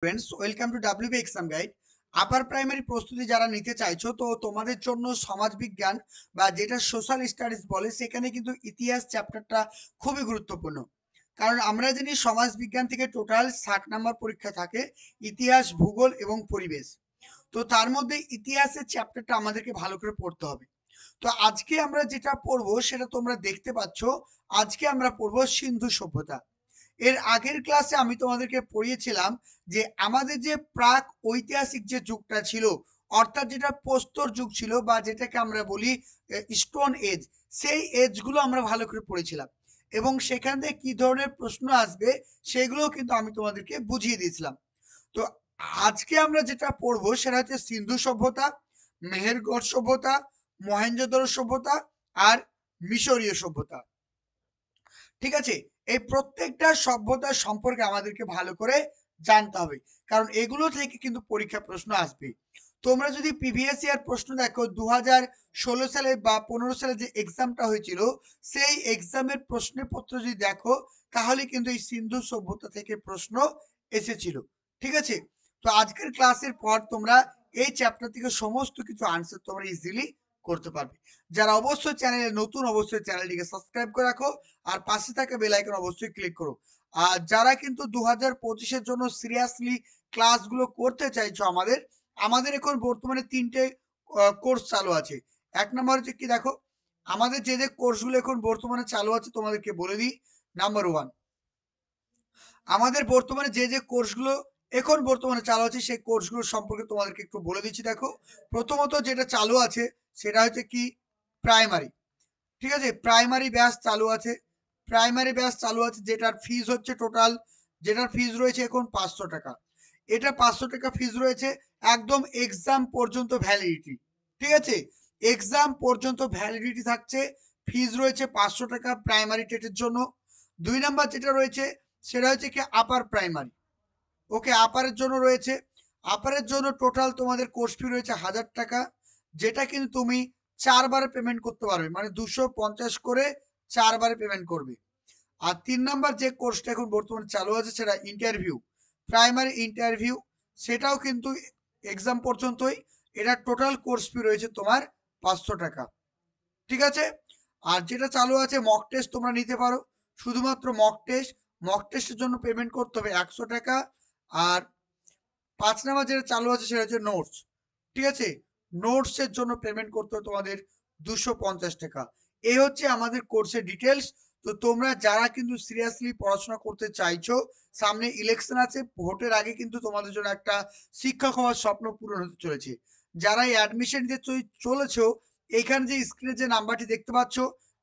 Friends, welcome to WB exam guide. Upper primary প্রস্তুতি যারা নিতে চাইছো, তো তোমাদের জন্য সমাজবিজ্ঞান বা যেটা সোশ্যাল স্টাডিজ বলে, সেখানে কিন্তু ইতিহাস চ্যাপ্টারটা খুবই গুরুত্বপূর্ণ। কারণ আমরা জানি সমাজবিজ্ঞান থেকে টোটাল 60 নম্বর পরীক্ষা থাকে, ইতিহাস, ভূগোল এবং পরিবেশ। তো তার মধ্যে ইতিহাসের চ্যাপ্টারটা আমাদেরকে ভালো করে পড়তে হবে। তো আজকে আমরা যেটা পড়বো সেটা তোমরা দেখতে পাচ্ছ। আজকে আমরা পড়বো সিন্ধু সভ্যতা। এর আগের ক্লাসে আমি তোমাদেরকে পড়িয়েছিলাম যে আমাদের যে প্রাক ঐতিহাসিক যে যুগটা ছিল, অর্থাৎ যেটা প্রস্তর যুগ ছিল বা যেটাকে আমরা বলি স্টোন এজ, সেই এজগুলো আমরা ভালো করে পড়েছিলাম এবং সেখান থেকে কি ধরনের প্রশ্ন আসবে সেগুলোও কিন্তু আমি তোমাদেরকে বুঝিয়ে দিয়েছিলাম। তো আজকে আমরা যেটা পড়বো সেটা হচ্ছে সিন্ধু সভ্যতা, মেহেরগড় সভ্যতা, মহেঞ্জোদড়ো সভ্যতা আর মিশরীয় সভ্যতা। ঠিক আছে, এই প্রত্যেকটা সভ্যতার সম্পর্কে আমাদেরকে ভালো করে জানতে হবে, কারণ এগুলো থেকে কিন্তু পরীক্ষা প্রশ্ন আসবে। তোমরা যদি প্রিভিয়াস ইয়ার প্রশ্ন দেখো, 2016 সালে বা 15 সালে যে এক্সামটা হয়েছিল, সেই এক্সামের প্রশ্নপত্র যদি দেখো, তাহলে কিন্তু এই সিন্ধু সভ্যতা থেকে প্রশ্ন এসেছিল। ঠিক আছে, তো আজকের ক্লাসের পর তোমরা এই চ্যাপ্টার থেকে সমস্ত কিছু আনসার তোমরা ইজিলি করতে পারবে। যারা অবশ্যই চ্যানেলে নতুন, অবশ্যই চ্যানেলটিকে সাবস্ক্রাইব করে রাখো আর পাশে থাকা বেল আইকন অবশ্যই ক্লিক করো। আর যারা কিন্তু 2025-এর জন্য সিরিয়াসলি ক্লাসগুলো করতে চাইছো, আমাদের এখন বর্তমানে 3টে কোর্স চালু আছে। এক নম্বর হচ্ছে কি, দেখো আমাদের যে কোর্সগুলো এখন বর্তমানে চালু আছে তোমাদেরকে বলে দিই। নাম্বার 1, আমাদের বর্তমানে যে কোর্সগুলো এখন বর্তমানে চালু আছে সেই কোর্সগুলো সম্পর্কে তোমাদেরকে একটু বলে দিচ্ছি। দেখো, প্রথমত যেটা চালু আছে সেটা হচ্ছে কি, প্রাইমারি। ঠিক আছে, প্রাইমারি ব্যাচ চালু আছে। প্রাইমারি ব্যাচ চালু আছে, যেটার ফিজ হচ্ছে টোটাল, যেটার ফিজ রয়েছে এখন 500 টাকা। এটা 500 টাকা ফিজ রয়েছে, একদম এক্সাম পর্যন্ত ভ্যালিডিটি। ঠিক আছে, এক্সাম পর্যন্ত ভ্যালিডিটি থাকছে। ফিজ রয়েছে 500 টাকা প্রাইমারি টেটের জন্য। 2 নাম্বার যেটা রয়েছে সেটা হচ্ছে কি আপার প্রাইমারি। ওকে, আপারের জন্য রয়েছে, আপারের জন্য টোটাল তোমাদের কোর্স ফি রয়েছে 1000 টাকা, যেটা কিন্তু তুমি 4 বারে পেমেন্ট করতে পারবে, মানে 250 করে 4 বারে পেমেন্ট করবে। আর 3 নাম্বার যে কোর্সটা এখন বর্তমানে চালু আছে সেটা ইন্টারভিউ, প্রাইমারি ইন্টারভিউ। সেটাও কিন্তু এক্সাম পর্যন্তই। এটা টোটাল কোর্স ফি রয়েছে তোমার 500 টাকা। ঠিক আছে, আর যেটা চালু আছে মক টেস্ট তোমরা নিতে পারো, শুধুমাত্র মক টেস্ট। মক টেস্টের জন্য পেমেন্ট করতে হবে 100 টাকা। আর 5 নাম্বার যেটা চালু আছে সেটা হচ্ছে নোটস। ঠিক আছে, নোটসের জন্য পেমেন্ট করতে হবে তোমাদের 250 টাকা। এই হচ্ছে আমাদের কোর্সের ডিটেলস। তো তোমরা যারা কিন্তু সিরিয়াসলি পড়াশোনা করতে চাইছো, সামনে ইলেকশন আছে, ভোটের আগে কিন্তু তোমাদের জন্য একটা শিক্ষক হওয়ার স্বপ্ন পূরণ হতে চলেছে। যারা এই অ্যাডমিশন নিতে চলেছো, এইখানে যে স্ক্রিনে যে নাম্বারটি দেখতে পাচ্ছ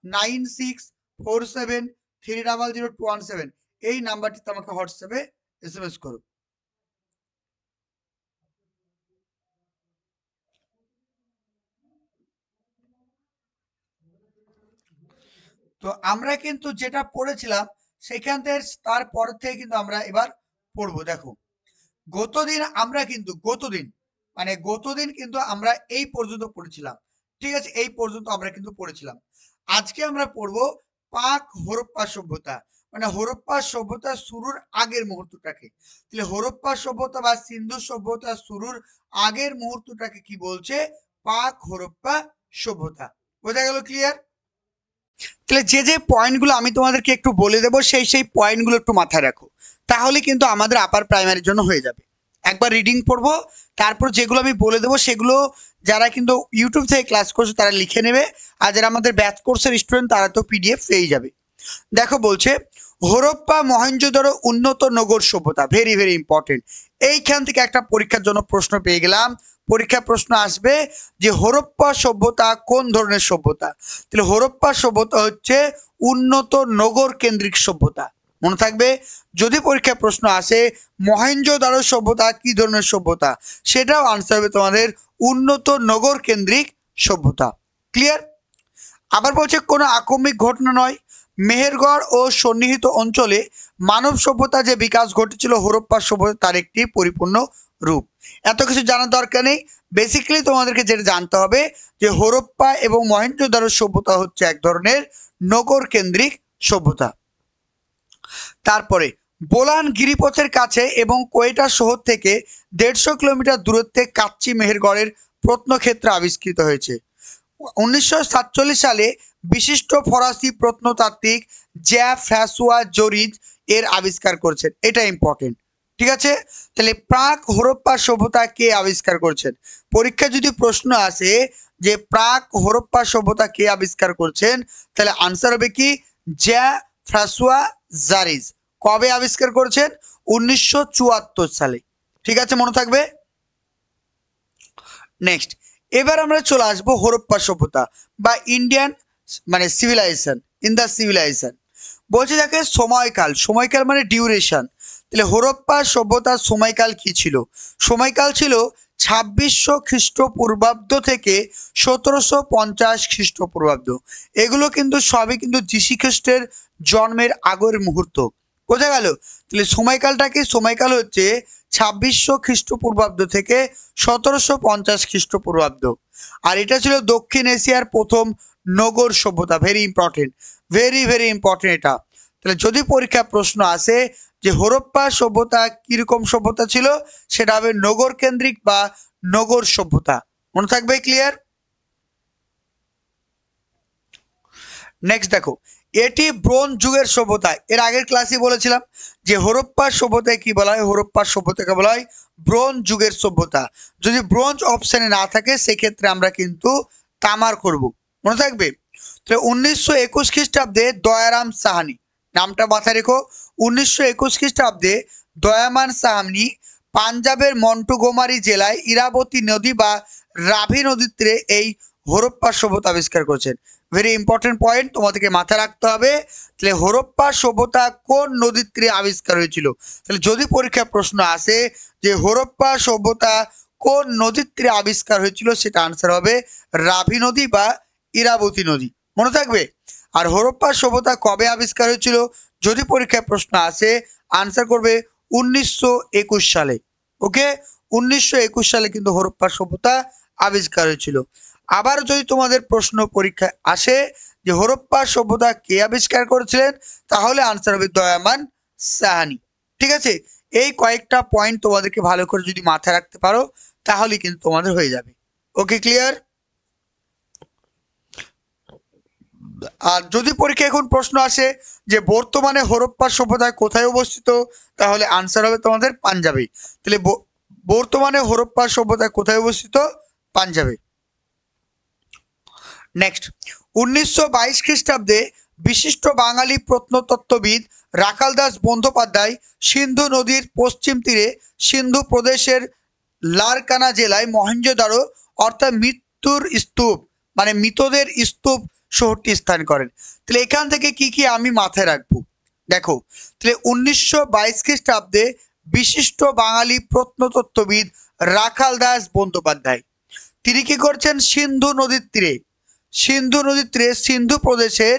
9647300217, এই নাম্বারটিতে আমাকে হোয়াটসঅ্যাপে SMS করো। তো আমরা কিন্তু যেটা পড়েছিলাম সেখান থেকে তারপর থেকে কিন্তু আমরা এবার পড়বো। দেখো, গতদিন কিন্তু আমরা এই পর্যন্ত পড়েছিলাম। ঠিক আছে, এই পর্যন্ত আমরা কিন্তু পড়েছিলাম। আজকে আমরা পড়বো পাক হরপ্পা সভ্যতা, মানে হরপ্পা সভ্যতা শুরুর আগের মুহূর্তটাকে। তাহলে হরপ্পা সভ্যতা বা সিন্ধু সভ্যতা শুরুর আগের মুহূর্তটাকে কি বলছে? পাক হরপ্পা সভ্যতা। বোঝা গেল? ক্লিয়ার? তাহলে যে পয়েন্টগুলো আমি তোমাদেরকে একটু বলে দেবো, সেই পয়েন্টগুলো একটু মাথায় রাখো, তাহলে কিন্তু আমাদের আপার প্রাইমারির জন্য হয়ে যাবে। একবার রিডিং পড়বো, তারপর যেগুলো আমি বলে দেবো সেগুলো যারা কিন্তু ইউটিউব থেকে ক্লাস করছে তারা লিখে নেবে, আর যারা আমাদের ব্যাচ কোর্সের স্টুডেন্ট তারা তো PDF পেয়ে যাবে। দেখো, বলছে হরপ্পা মহেঞ্জোদড়ো উন্নত নগর সভ্যতা, ভেরি ভেরি ইম্পর্টেন্ট। এইখান থেকে একটা পরীক্ষার জন্য প্রশ্ন পেয়ে গেলাম। পরীক্ষা প্রশ্ন আসবে যে হরপ্পা সভ্যতা কোন ধরনের সভ্যতা। তাহলে হরপ্পা সভ্যতা হচ্ছে উন্নত নগর কেন্দ্রিক সভ্যতা, মনে থাকবে। যদি পরীক্ষা প্রশ্ন আসে মহেঞ্জোদারো সভ্যতা কি ধরনের সভ্যতা, সেটাও আনসার হবে তোমাদের উন্নত নগর কেন্দ্রিক সভ্যতা। ক্লিয়ার? আবার বলছে কোনো আকস্মিক ঘটনা নয়, মেহেরগড় ও সন্নিহিত অঞ্চলে মানব সভ্যতা যে বিকাশ ঘটেছিল হরপ্পা সভ্যতা তার একটি পরিপূর্ণ রূপ। এত কিছু জানার দরকার নেই, বেসিক্যালি তোমাদেরকে যেটা জানতে হবে যে হরপ্পা এবং মহেঞ্জোদারো সভ্যতা হচ্ছে এক ধরনের নগর কেন্দ্রিক সভ্যতা। তারপরে বোলান গিরিপথের কাছে এবং কোয়েটা শহর থেকে 150 কিলোমিটার দূরত্বে কাচ্চি মেহেরগড়ের প্রত্নক্ষেত্র আবিষ্কৃত হয়েছে। 1947 সালে বিশিষ্ট ফরাসি প্রত্নতাত্ত্বিক জ্যা ফ্রাঁসোয়া জোরিজ এর আবিষ্কার করেছেন। এটা ইম্পর্টেন্ট, ঠিক আছে। তাহলে প্রাক হরপ্পা সভ্যতা কে আবিষ্কার করেছেন? পরীক্ষা যদি প্রশ্ন আসে যে প্রাক হরপ্পা সভ্যতা কে আবিষ্কার করছেন, তাহলে আনসার হবে কি জ্যা ফ্রাঁসোয়া জারিজ। কবে আবিষ্কার করেছেন? 1974 সালে, ঠিক আছে, মনে থাকবে। নেক্সট, এবার আমরা চলে আসবো হরপ্পা সভ্যতা বা ইন্ডিয়ান মানে সিভিলাইজেশন, ইন দ্য সিভিলাইজেশন। বলছে যাকে সময়কাল, সময়কাল মানে ডিউরেশন। তাহলে হরপ্পা সভ্যতার সময়কাল কি ছিল? সময়কাল ছিল 2600 খ্রিস্টপূর্বাব্দ থেকে 1750 খ্রিস্টপূর্বাব্দ। এগুলো কিন্তু সবই কিন্তু যীশু খ্রিস্টের জন্মের আগের মুহূর্ত, বোঝা গেল। তাহলে সময়কালটা কি? সময়কাল হচ্ছে 2600 খ্রিস্টপূর্বাব্দ থেকে 1750 খ্রিস্টপূর্বাব্দ। আর এটা ছিল দক্ষিণ এশিয়ার প্রথম নগর সভ্যতা। Very important, very very important এটা। তাহলে যদি পরীক্ষা প্রশ্ন আসে যে হরপ্পা সভ্যতা কিরকম সভ্যতা ছিল, সেটা হবে নগর কেন্দ্রিক বা নগর সভ্যতা, মনে থাকবে। ক্লিয়ার? নেক্সট দেখো, এটি ব্রোঞ্জ যুগের সভ্যতা। এর আগের ক্লাসে বলেছিলাম যে হরপ্পা সভ্যতায় কি বলা হয়? হরপ্পা সভ্যতাকে বলা হয় ব্রোঞ্জ যুগের সভ্যতা। যদি ব্রোঞ্জ অপশনে না থাকে সেক্ষেত্রে আমরা কিন্তু তামার করব, মনে থাকবে। তো 1921 খ্রিস্টাব্দে দয়ারাম সাহানি, নামটা মাথায় রেখো। 1921 খ্রিস্টাব্দে দয়ামান সাহানি পাঞ্জাবের মন্টগোমারি জেলায় ইরাবতী নদী বা রাভি নদীর তীরে এই হরপ্পা সভ্যতা আবিষ্কার করেছেন। ভেরি ইম্পর্টেন্ট পয়েন্ট, তোমাদেরকে মাথায় রাখতে হবে। তাহলে হরপ্পা সভ্যতা কোন নদীর তীরে আবিষ্কার হয়েছিল? তাহলে যদি পরীক্ষা প্রশ্ন আসে যে হরপ্পা সভ্যতা কোন নদীর তীরে আবিষ্কার হয়েছিল, সেটা আনসার হবে রাভি নদী বা ইরাবতী নদী, মনে থাকবে। আর হরপ্পা সভ্যতা কবে আবিষ্কার হয়েছিল? যদি পরীক্ষায় প্রশ্ন আসে আনসার করবে 1921 সালে। ওকে, 1921 সালে কিন্তু হরপ্পা সভ্যতা আবিষ্কার হয়েছিল। আবার যদি তোমাদের প্রশ্ন পরীক্ষায় আসে যে হরপ্পা সভ্যতা কে আবিষ্কার করেছিলেন, তাহলে আনসার হবে দয়ামান সাহানি, ঠিক আছে। এই কয়েকটা পয়েন্ট তোমাদেরকে ভালো করে যদি মাথায় রাখতে পারো তাহলে কিন্তু তোমাদের হয়ে যাবে। ওকে, ক্লিয়ার? আর যদি পরীক্ষা এখন প্রশ্ন আসে যে বর্তমানে হরপ্পা সভ্যতা কোথায় অবস্থিত, তাহলে আনসার হবে তোমাদের পাঞ্জাবে। তাহলে বর্তমানে হরপ্পা সভ্যতা কোথায় অবস্থিত? পাঞ্জাবে। নেক্সট, 1922 খ্রিস্টাব্দে বিশিষ্ট বাঙালি প্রত্নতত্ত্ববিদ রাখাল দাস বন্দ্যোপাধ্যায় সিন্ধু নদীর পশ্চিম তীরে সিন্ধু প্রদেশের লারকানা জেলায় মহেঞ্জোদারো অর্থাৎ মৃত্যুর স্তূপ মানে মৃতদের স্তূপ শহরটি স্থান করেন। তাহলে এখান থেকে কি কি আমি মাথায় রাখবো দেখো। তাহলে 1922 খ্রিস্টাব্দে বিশিষ্ট বাঙালি প্রত্নতত্ত্ববিদ রাখাল দাস বন্দ্যোপাধ্যায় তিনি কি করছেন? সিন্ধু নদীর তীরে, সিন্ধু নদীর তীরে সিন্ধু প্রদেশের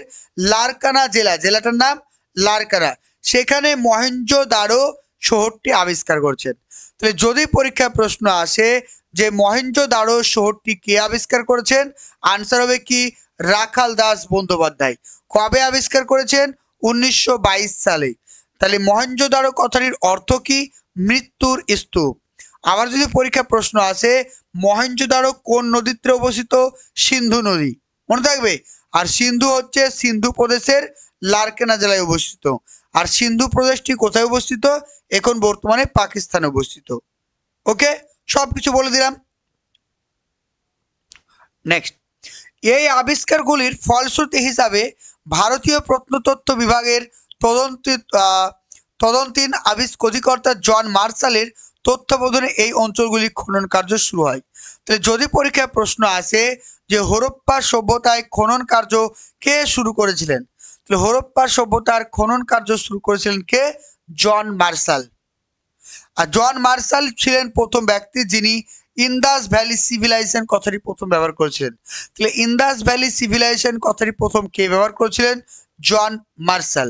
লারকানা জেলা, জেলাটার নাম লারকানা, সেখানে মহেঞ্জোদারো শহরটি আবিষ্কার করছেন। তাহলে যদি পরীক্ষায় প্রশ্ন আসে যে মহেঞ্জোদারো শহরটি কে আবিষ্কার করেছেন, আনসার হবে কি রাখাল দাস বন্দ্যোপাধ্যায়। কবে আবিষ্কার করেছেন? 1922 সালে। তাহলে মহেঞ্জোদারো কথাটির অর্থ কি? মৃত্যুর স্তূপ। আবার যদি পরীক্ষা প্রশ্ন আসে মহেঞ্জোদারো কোন নদীতে অবস্থিত? সিন্ধু নদী, মনে থাকবে। আর সিন্ধু হচ্ছে সিন্ধু প্রদেশের লারকানা জেলায় অবস্থিত। আর সিন্ধু প্রদেশটি কোথায় অবস্থিত? এখন বর্তমানে পাকিস্তানে অবস্থিত। ওকে, সব কিছু বলে দিলাম। নেক্সট, এই আবিষ্কারগুলির ফলশ্রুতি হিসাবে ভারতীয় প্রত্নতত্ত্ব বিভাগের তদন্তীন অধিকর্তা জন মার্শালের তত্ত্বাবধানে এই অঞ্চলগুলি খনন কার্য শুরু হয়। তাহলে যদি পরীক্ষায় প্রশ্ন আসে যে হরপ্পা সভ্যতায় খনন কার্য কে শুরু করেছিলেন, তাহলে হরপ্পা সভ্যতার খনন কার্য শুরু করেছিলেন কে? John Marshall. আর জন মার্শাল ছিলেন প্রথম ব্যক্তি যিনি ইন্দাস ভ্যালি সিভিলাইজেশন কথাটি প্রথম ব্যবহার করেছিলেন। তাহলে ইন্দাস ভ্যালি সিভিলাইজেশন কথাটি প্রথম কে ব্যবহার করেছিলেন? John Marshall.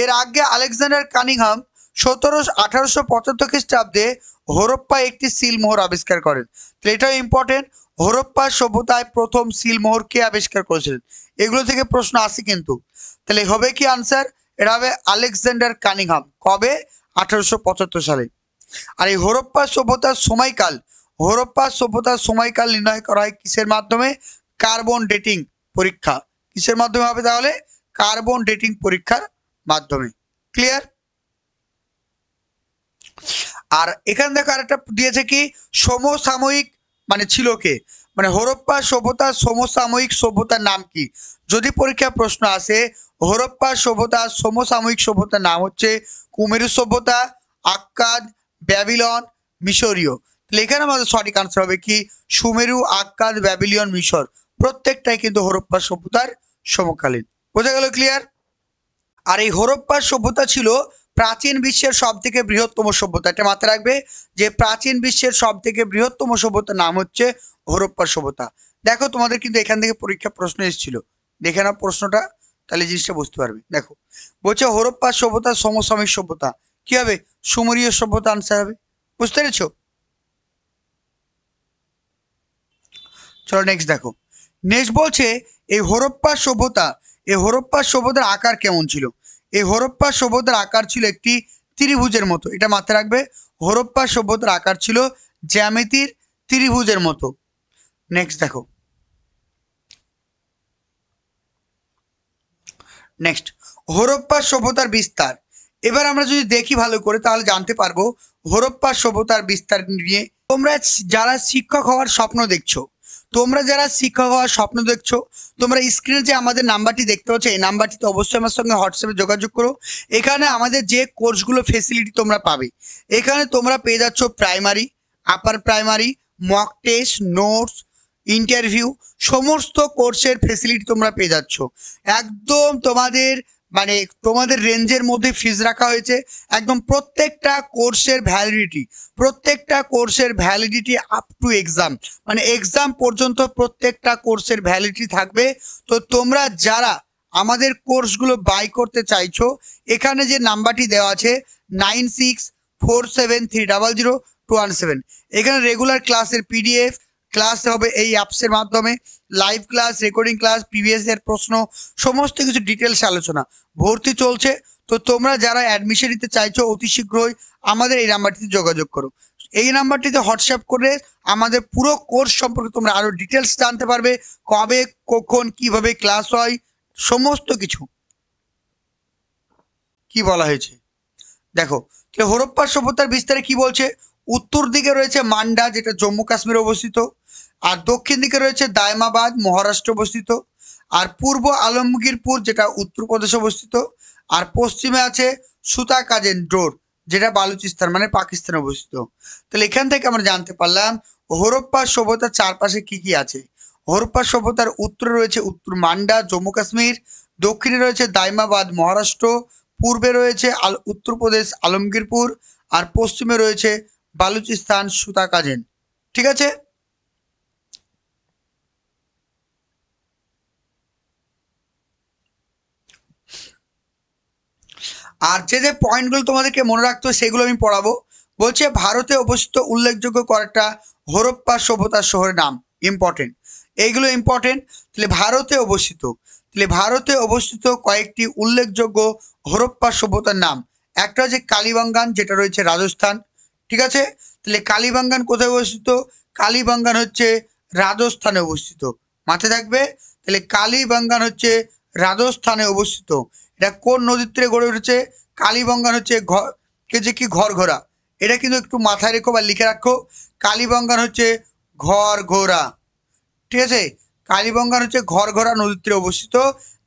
এর আগে আলেকজান্ডার কানিংহাম 1875 খ্রিস্টাব্দে হরপ্পা একটি সিলমোহর আবিষ্কার করেন। তাহলে এটাও ইম্পর্টেন্ট, হরপ্পা সভ্যতায় প্রথম সিলমোহর কে আবিষ্কার করেছিলেন? এগুলো থেকে প্রশ্ন আসে কিন্তু। তাহলে হবে কি আনসার? এটা হবে আলেকজান্ডার কানিংহাম। কবে? 1875 সালে। আর এই হরপ্পা সভ্যতার সময়কাল নির্ণয় করা হয় কিসের মাধ্যমে? কার্বন ডেটিং পরীক্ষা। কিসের মাধ্যমে হবে তাহলে? কার্বন ডেটিং পরীক্ষার মাধ্যমে। ক্লিয়ার? আর এখানে দেখো আরেকটা দিয়েছে কি, সমসাময়িক মানে ছিল কে, মানে হরপ্পা সভ্যতার সমসাময়িক সভ্যতার নাম কি? যদি পরীক্ষা প্রশ্ন আসে, হরপ্পা সভ্যতার সমসাময়িক সভ্যতার নাম হচ্ছে কুমেরু সভ্যতা, আক্কাদ, ব্যাবিলন, মিশরীয়। তাহলে এখানে আমাদের সঠিক আনসার হবে কি, সুমেরু, আক্কাদ, ব্যাবিলিয়ন, মিশর, প্রত্যেকটাই কিন্তু হরপ্পা সভ্যতার সমকালীন। বোঝা গেল? ক্লিয়ার? আর এই হরপ্পা সভ্যতা ছিল প্রাচীন বিশ্বের সব থেকে বৃহত্তম সভ্যতা। এটা মাথায় রাখবে যে প্রাচীন বিশ্বের সব থেকে বৃহত্তম সভ্যতার নাম হচ্ছে হরপ্পা সভ্যতা। দেখো তোমাদের কিন্তু এখান থেকে পরীক্ষা প্রশ্ন এসেছিল, দেখে নাও প্রশ্নটা, তাহলে জিনিসটা বুঝতে পারবে। দেখো বলছে হরপ্পা সভ্যতার সমসাময়িক সভ্যতা কি হবে? সুমেরীয় সভ্যতা আনসার হবে। বুঝতে পেরেছো? চলো নেক্সট দেখো। নেক্সট বলছে এই হরপ্পা সভ্যতার আকার কেমন ছিল? এই হরপ্পা সভ্যতার আকার ছিল একটি ত্রিভুজের মতো। এটা মাথায় রাখবে, হরপ্পা সভ্যতার আকার ছিল জ্যামিতির ত্রিভুজের মতো। নেক্সট দেখো, নেক্সট হরপ্পা সভ্যতার বিস্তার। এবার আমরা যদি দেখি ভালো করে তাহলে জানতে পারবো হরপ্পা সভ্যতার বিস্তার নিয়ে। তোমরা যারা শিক্ষক হওয়ার স্বপ্ন দেখছো, তোমরা স্ক্রিনে যে আমাদের নাম্বারটি দেখতে পাচ্ছ, এই নাম্বারটিতে অবশ্যই আমার সঙ্গে হোয়াটসঅ্যাপে যোগাযোগ করো। এখানে আমাদের যে কোর্সগুলো ফেসিলিটি তোমরা পাবে, এখানে তোমরা পেয়ে যাচ্ছ primary, upper primary, mock test, notes, interview, সমস্ত কোর্সের ফেসিলিটি তোমরা পেয়ে যাচ্ছ। একদম তোমাদের রেঞ্জের মধ্যে ফিজ রাখা হয়েছে। একদম প্রত্যেকটা কোর্সের ভ্যালিডিটি আপ টু এক্সাম, মানে এক্সাম পর্যন্ত প্রত্যেকটা কোর্সের ভ্যালিডিটি থাকবে। তো তোমরা যারা আমাদের কোর্সগুলো বাই করতে চাইছো, এখানে যে নাম্বারটি দেওয়া আছে 9647300217, এখানে রেগুলার ক্লাসের পিডিএফ, ক্লাস হবে এই অ্যাপসের মাধ্যমে, live class, recording class, previous এর প্রশ্ন, সমস্ত কিছু ডিটেলস আলোচনা। ভর্তি চলছে। তো তোমরা যারা অ্যাডমিশন নিতে চাইছো অতি শীঘ্রই আমাদের এই নাম্বারটিতে যোগাযোগ করো। এই নাম্বারটিতে হোয়াটসঅ্যাপ করে আমাদের পুরো কোর্স সম্পর্কে তোমরা আরো ডিটেলস জানতে পারবে, কবে, কখন, কিভাবে ক্লাস হয়, সমস্ত কিছু কি বলা হয়েছে। দেখো হরপ্পা সভ্যতার বিস্তারে কি বলছে, উত্তর দিকে রয়েছে মান্ডা, যেটা জম্মু কাশ্মীরে অবস্থিত, আর দক্ষিণ দিকে রয়েছে দায়মাবাদ, মহারাষ্ট্র অবস্থিত, আর পূর্ব আলমগীরপুর, যেটা উত্তরপ্রদেশ অবস্থিত, আর পশ্চিমে আছে সুতাকাজেন ডোর, যেটা বালুচিস্তান মানে পাকিস্তানে অবস্থিত। তাহলে এখান থেকে আমরা জানতে পারলাম হরপ্পা সভ্যতার চারপাশে কি কি আছে। হরপ্পা সভ্যতার উত্তরে রয়েছে উত্তর মান্ডা, জম্মু কাশ্মীর, দক্ষিণে রয়েছে দায়মাবাদ, মহারাষ্ট্র, পূর্বে রয়েছে উত্তরপ্রদেশ আলমগীরপুর, আর পশ্চিমে রয়েছে বালুচিস্তান সুতাকাজেন। ঠিক আছে? আর যে পয়েন্টগুলো তোমাদেরকে মনে রাখতে হবে সেগুলো আমি পড়াবো। বলছে ভারতে অবস্থিত উল্লেখযোগ্য কয়েকটা হরপ্পা সভ্যতার শহরের নাম, ইম্পর্টেন্ট, এইগুলো ইম্পর্টেন্ট। তাহলে ভারতে অবস্থিত কয়েকটি উল্লেখযোগ্য হরপ্পা সভ্যতার নাম, একটা হচ্ছে কালীবাঙ্গান, যেটা রয়েছে রাজস্থান। ঠিক আছে? তাহলে কালীবাঙ্গান কোথায় অবস্থিত? কালীবাঙ্গান হচ্ছে রাজস্থানে অবস্থিত, মাথায় থাকবে। তাহলে কালীবাঙ্গান হচ্ছে রাজস্থানে অবস্থিত। এটা কোন নদীর তীরে গড়ে উঠেছে? কালীবঙ্গান হচ্ছে ঘরঘোরা। এটা কিন্তু একটু মাথায় রেখো বা লিখে রাখো, কালীবঙ্গান হচ্ছে ঘরঘোরা। ঠিক আছে? কালীবঙ্গান হচ্ছে ঘরঘোরা নদীর তীরে অবস্থিত,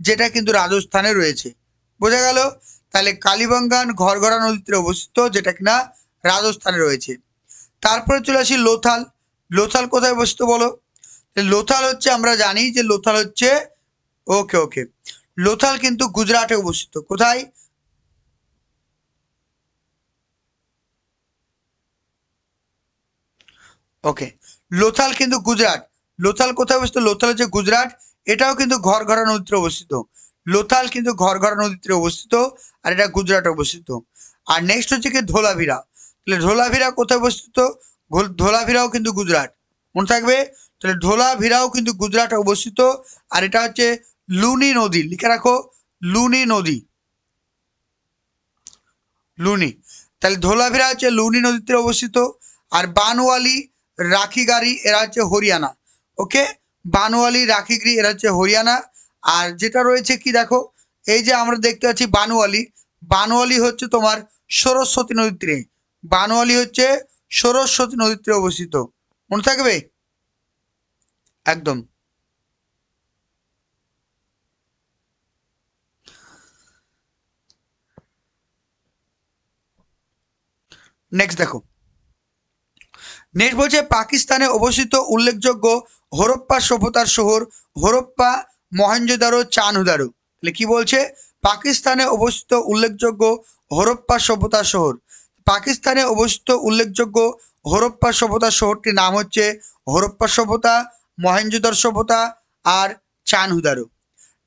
যেটা কিন্তু রাজস্থানে রয়েছে। বোঝা গেল? তাহলে কালীবঙ্গান ঘরঘোরা নদীর তীরে অবস্থিত, যেটা কিনা রাজস্থানে রয়েছে। তারপরে চলে আসি লোথাল। লোথাল কোথায় অবস্থিত বলো? লোথাল হচ্ছে, আমরা জানি যে লোথাল হচ্ছে, ওকে, লোথাল কিন্তু গুজরাটে অবস্থিত। কোথায়? ওকে, লোথাল কিন্তু গুজরাট। লোথাল কোথায় অবস্থিত? লোথাল হচ্ছে গুজরাট। এটাও কিন্তু ঘরঘরা নদীতে অবস্থিত। লোথাল কিন্তু ঘরঘরা নদীতে অবস্থিত, আর এটা গুজরাটে অবস্থিত। আর নেক্সট হচ্ছে কি ধোলাভিরা। তাহলে ধোলাভিরা কোথায় অবস্থিত? ধোলাভিরাও কিন্তু গুজরাট, মনে থাকবে। তাহলে ধোলাভিরাও কিন্তু গুজরাটে অবস্থিত, আর এটা হচ্ছে লুনি নদী, লিখে রাখো, লুনি নদী। লুনি। তাহলে ধোলাভিরা হচ্ছে লুনি নদীর তীরে অবস্থিত। আর বানওয়ালি, রাখিগাড়ি এরা হচ্ছে হরিয়ানা। ওকে, বানওয়ালি, রাখিগিরি এরা হচ্ছে হরিয়ানা। আর যেটা রয়েছে কি দেখো, এই যে আমরা দেখতে পাচ্ছি বানওয়ালি, বানওয়ালি হচ্ছে তোমার সরস্বতী নদীর তীরে, বানওয়ালি হচ্ছে সরস্বতী নদীর তীরে অবস্থিত। মনে থাকবে একদম। নেক্সট দেখো, নেক্সট বলছে পাকিস্তানে অবস্থিত উল্লেখযোগ্য হরপ্পা সভ্যতার শহর হরপ্পা, মহেঞ্জোদারো, চানহুদারো। তাহলে কি বলছে, পাকিস্তানে অবস্থিত উল্লেখযোগ্য হরপ্পা সভ্যতার শহর, পাকিস্তানে অবস্থিত উল্লেখযোগ্য হরপ্পা সভ্যতার শহরটির নাম হচ্ছে হরপ্পা সভ্যতা, মহেঞ্জোদারো সভ্যতা আর চানহুদারো।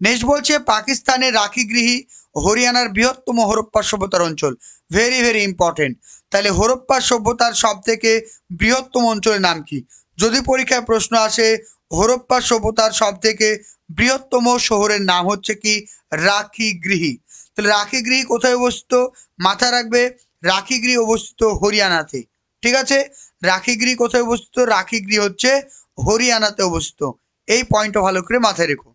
নেক্সট বলছে পাকিস্তানের রাখিগৃহী হরিয়ানার বৃহত্তম হরপ্পা সভ্যতার অঞ্চল। Very very important. তাহলে হরপ্পা সভ্যতার সব থেকে বৃহত্তম অঞ্চলের নাম কি? যদি পরীক্ষায় প্রশ্ন আসে হরপ্পা সভ্যতার সব থেকে বৃহত্তম শহরের নাম হচ্ছে কি রাখিগৃহী। তাহলে রাখিগৃহী কোথায় অবস্থিত? মাথায় রাখবে, রাখিগৃহী অবস্থিত হরিয়ানাতে। ঠিক আছে, রাখিগৃহী কোথায় অবস্থিত? রাখিগৃহী হচ্ছে হরিয়ানাতে অবস্থিত। এই পয়েন্টটা ভালো করে মাথায় রেখো।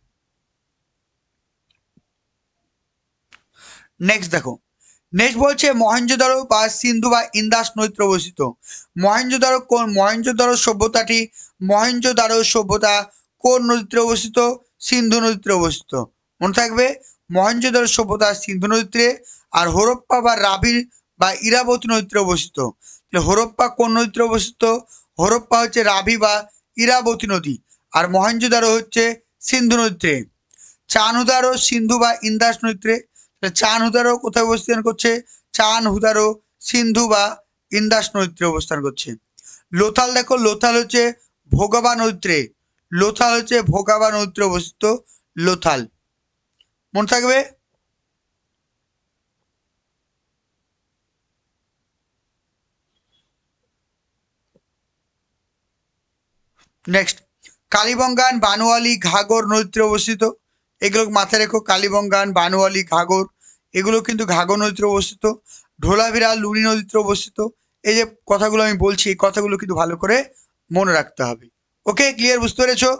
নেক্সট দেখো, নেক্সট বলছে মহেঞ্জোদারো বা সিন্ধু বা ইন্দাস নদীতে অবস্থিত। মহেঞ্জোদারো কোন, মহেঞ্জোদারো সভ্যতাটি, মহেঞ্জোদারো সভ্যতা কোন নদীতে অবস্থিত? সিন্ধু নদীতে অবস্থিত। মনে থাকবে, মহেঞ্জোদারো সভ্যতা সিন্ধু নদীতে। আর হরপ্পা বা রাভি বা ইরাবতী নদীতে অবস্থিত। হরপ্পা কোন নদীতে অবস্থিত? হরপ্পা হচ্ছে রাভি বা ইরাবতী নদী, আর মহেঞ্জোদারো হচ্ছে সিন্ধু নদীতে। চানহুদারো সিন্ধু বা ইন্দাস নদীতে। চানহুদারো কোথায় অবস্থান করছে? চানহুদারো সিন্ধু বা ইন্দাস নদীতে অবস্থান করছে। লোথাল দেখো, লোথাল হচ্ছে ভোগাবা নদীতে, লোথাল হচ্ছে ভোগাবা নদীতে অবস্থিত লোথাল। মনে থাকবে। নেক্সট, কালীবঙ্গান, বানোয়ালি, ঘাগর নদীতে অবস্থিত। এগুলো মাথায় রেখো, কালীবঙ্গান, বানোয়ালি, ঘাগর এগুলো কিন্তু ঘাগর নদীতে অবস্থিত। ঢোলাভিরা লুনি নদীতে অবস্থিত। এই যে কথাগুলো আমি বলছি, এই কথাগুলো কিন্তু ভালো করে মনে রাখতে হবে। ওকে, ক্লিয়ার? বুঝতে পেরেছো?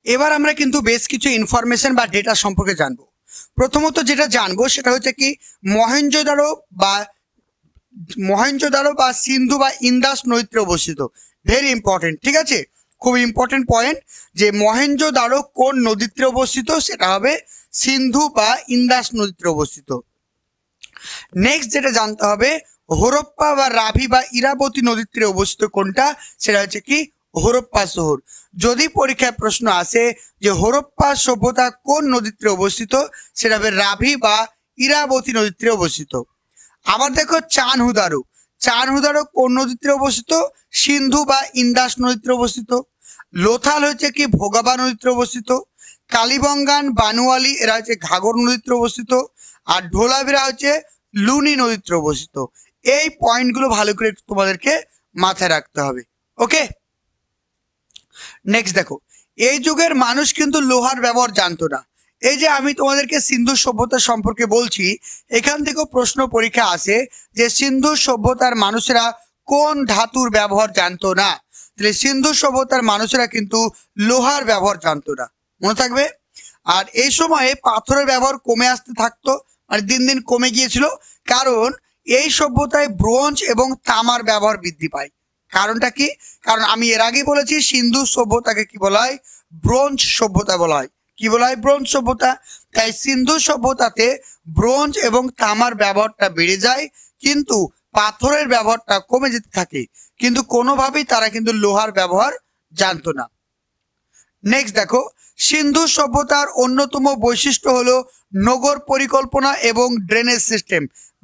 এবার আমরা কিন্তু বেশ কিছু ইনফরমেশন বা ডেটা সম্পর্কে জানবো। প্রথমত যেটা জানবো সেটা হচ্ছে কি মহেঞ্জোদারো বা সিন্ধু বা ইন্দাস নদীতে অবস্থিত। ভেরি ইম্পর্টেন্ট, ঠিক আছে, খুব ইম্পর্টেন্ট পয়েন্ট যে মহেঞ্জোদারো কোন নদীতে অবস্থিত, সেটা হবে সিন্ধু বা ইন্দাস নদীতে অবস্থিত। নেক্সট যেটা জানতে হবে, হরপ্পা বা রাভি বা ইরাবতী নদীর তীরে অবস্থিত কোনটা, সেটা হচ্ছে কি হরপ্পা শহর। যদি পরীক্ষায় প্রশ্ন আসে যে হরপ্পা সভ্যতা কোন নদীর তীরে অবস্থিত, সেটা হবে রাভি বা ইরাবতী নদীর তীরে অবস্থিত। আবার দেখো চানহুদারো, চানহুদারো কোন নদীর তীরে অবস্থিত? সিন্ধু বা ইন্দাস নদীর তীরে অবস্থিত। লোথাল হচ্ছে কি ভোগাবা নদীর তীরে অবস্থিত। কালীবঙ্গান, বানুয়ালি এরা হচ্ছে ঘাগর নদীর তীরে অবস্থিত। আর ঢোলাভিরা হচ্ছে লুনি নদীর তীরে অবস্থিত। এই পয়েন্টগুলো ভালো করে তোমাদেরকে মাথায় রাখতে হবে। ওকে, নেক্সট দেখো, এই যুগের মানুষ কিন্তু লোহার ব্যবহার জানতো না। এই যে আমি তোমাদেরকে সিন্ধু সভ্যতা সম্পর্কে বলছি, এখান থেকেও প্রশ্ন পরীক্ষা আসে যে সিন্ধু সভ্যতার মানুষেরা কোন ধাতুর ব্যবহার জানতো না। তাহলে সিন্ধু সভ্যতার মানুষেরা কিন্তু লোহার ব্যবহার জানতো না। মনে থাকবে। আর এই সময়ে পাথরের ব্যবহার কমে আসতে থাকতো, মানে দিন দিন কমে গিয়েছিল, কারণ এই সভ্যতায় ব্রোঞ্জ এবং তামার ব্যবহার বৃদ্ধি পায়। কারণটা কি? কারণ আমি এর আগে বলেছি সিন্ধু সভ্যতাকে কি বলা হয়? ব্রোঞ্জ সভ্যতা বলা হয়। কি বলা হয়? ব্রোঞ্জ সভ্যতা। তাই সিন্ধু সভ্যতাতে ব্রোঞ্জ এবং তামার ব্যবহারটা বেড়ে যায়, কিন্তু পাথরের ব্যবহারটা কমে যেতে থাকে, কিন্তু কোনোভাবেই তারা কিন্তু লোহার ব্যবহার জানতো না। নেক্সট দেখো, সিন্ধু সভ্যতার অন্যতম বৈশিষ্ট্য হলো নগর পরিকল্পনা এবং drainage system.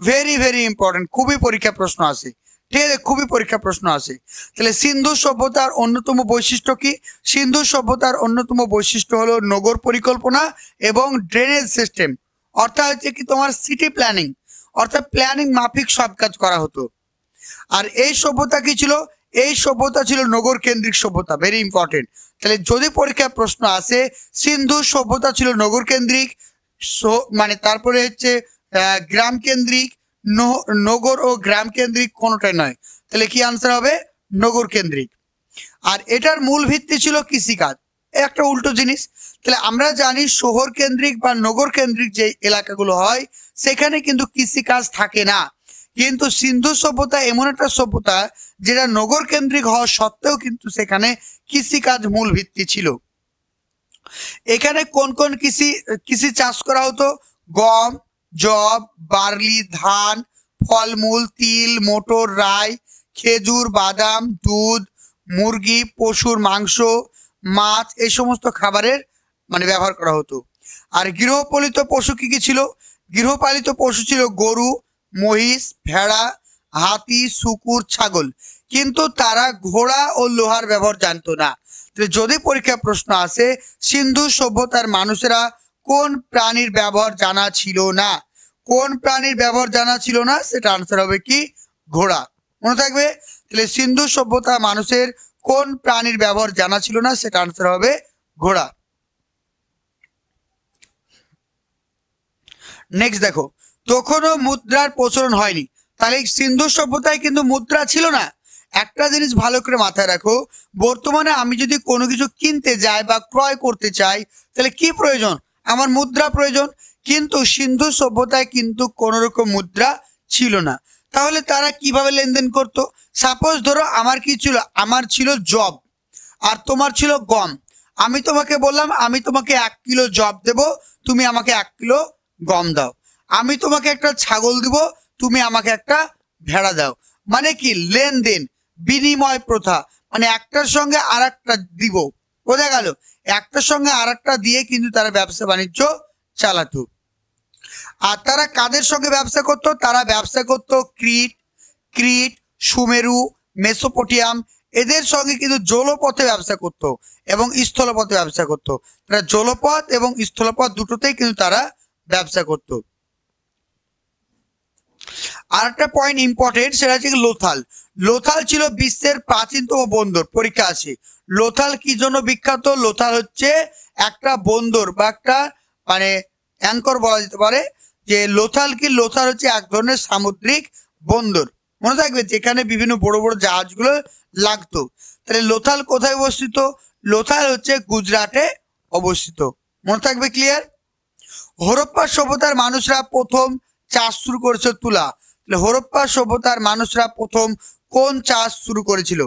Very very important, খুবই পরীক্ষা প্রশ্ন আসে। ঠিক আছে, খুবই পরীক্ষা প্রশ্ন আসে। তাহলে সিন্ধু সভ্যতার অন্যতম বৈশিষ্ট্য কি? সিন্ধু সভ্যতার অন্যতম বৈশিষ্ট্য হলো নগর পরিকল্পনা এবং ড্রেনেজ সিস্টেম। অর্থাৎ হচ্ছে কি তোমার সিটি প্ল্যানিং, অর্থাৎ প্ল্যানিং মাফিক সব কাজ করা হতো। আর এই সভ্যতা কি ছিল? এই সভ্যতা ছিল নগর কেন্দ্রিক সভ্যতা। Very important. তাহলে যদি পরীক্ষায় প্রশ্ন আসে সিন্ধু সভ্যতা ছিল নগর কেন্দ্রিক, মানে তারপরে হচ্ছে গ্রাম কেন্দ্রিক, নগর ও গ্রাম কেন্দ্রিক কোনোটাই নয়। তাহলে কি আনসার হবে? নগর কেন্দ্রিক। আর এটার মূল ভিত্তি ছিল কৃষিকাজ। একটা উল্টো জিনিস। তাহলে আমরা জানি শহর কেন্দ্রিক বা নগর কেন্দ্রিক যে এলাকাগুলো হয় সেখানে কিন্তু কৃষিকাজ থাকে না। কিন্তু সিন্ধু সভ্যতা এমন একটা সভ্যতা যেটা নগর কেন্দ্রিক হওয়া সত্ত্বেও কিন্তু সেখানে কৃষিকাজ মূল ভিত্তি ছিল। এখানে কোন কোন কৃষি চাষ করা হতো? গম, যব, বার্লি, ধান, ফলমূল, তিল, মটর, রাই, খেজুর, বাদাম, দুধ, মুরগি, পশুর মাংস, মাছ, এই সমস্ত খাবারের ব্যবহার করা হতো। আর গৃহপালিত পশু কি কি ছিল? গৃহপালিত পশু ছিল গরু, মহিষ, ভেড়া, হাতি, শূকর, ছাগল। কিন্তু তারা ঘোড়া ও লোহার ব্যবহার জানতো না। যদি পরীক্ষা প্রশ্ন আসে সিন্ধু সভ্যতার মানুষেরা কোন প্রাণীর ব্যবহার জানা ছিল না, কোন প্রাণীর ব্যবহার জানা ছিল না, সেটা আনসার হবে কি? ঘোড়া। মনে থাকবে। তাহলে সিন্ধু সভ্যতার মানুষের কোন প্রাণীর ব্যবহার জানা ছিল না, সেটা আনসার হবে ঘোড়া। নেক্সট দেখো, তখনও মুদ্রার প্রচলন হয়নি। তাহলে সিন্ধু সভ্যতায় কিন্তু মুদ্রা ছিল না। একটা জিনিস ভালো করে মাথায় রাখো, বর্তমানে আমি যদি কোনো কিছু কিনতে যাই বা ক্রয় করতে চাই তাহলে কি প্রয়োজন? আমার মুদ্রা প্রয়োজন। কিন্তু সিন্ধু সভ্যতায় কিন্তু কোনো রকম মুদ্রা ছিল না। তাহলে তারা কিভাবে লেনদেন করতো? সাপোজ ধরো আমার কি ছিল? আমার ছিল জব আর তোমার ছিল গম। আমি তোমাকে বললাম আমি তোমাকে 1 কিলো জব দেব, তুমি আমাকে 1 কিলো গম দাও। আমি তোমাকে একটা ছাগল দিব, তুমি আমাকে একটা ভেড়া দাও। মানে কি? লেনদেন, বিনিময় প্রথা। একটার সঙ্গে আর একটা দিব। বোঝা গেল? একটার সঙ্গে আর একটা দিয়ে কিন্তু তারা ব্যবসা বাণিজ্য চালাতো। আর তারা কাদের সঙ্গে ব্যবসা করতো? তারা ব্যবসা করতো ক্রিট, সুমেরু, মেসোপটেমিয়া এদের সঙ্গে কিন্তু জলপথে ব্যবসা করতো এবং স্থলপথে ব্যবসা করতো। তারা জলপথ এবং স্থলপথ দুটোতেই কিন্তু তারা ব্যবসা করতো। আর একটা পয়েন্ট ইম্পর্টেন্ট, সেটা হচ্ছে লোথাল। লোথাল ছিল বিশ্বের প্রাচীনতম বন্দর। পরীক্ষা আছে। লোথাল কি জন্য বিখ্যাত? লোথাল হচ্ছে একটা বন্দর বা একটা অ্যাঙ্কর বলা যেতে পারে। যে লোথাল কি? লোথাল হচ্ছে এক ধরনের সামুদ্রিক বন্দর। মনে থাকবে, যেখানে বিভিন্ন বড় বড় জাহাজগুলো লাগতো। তাহলে লোথাল কোথায় অবস্থিত? লোথাল হচ্ছে গুজরাটে অবস্থিত। মনে থাকবে? ক্লিয়ার? হরপ্পা সভ্যতার মানুষরা প্রথম চাষ শুরু করেছে তুলা। হরপ্পা সভ্যতার মানুষরা প্রথম কোন চাষ শুরু করেছিল?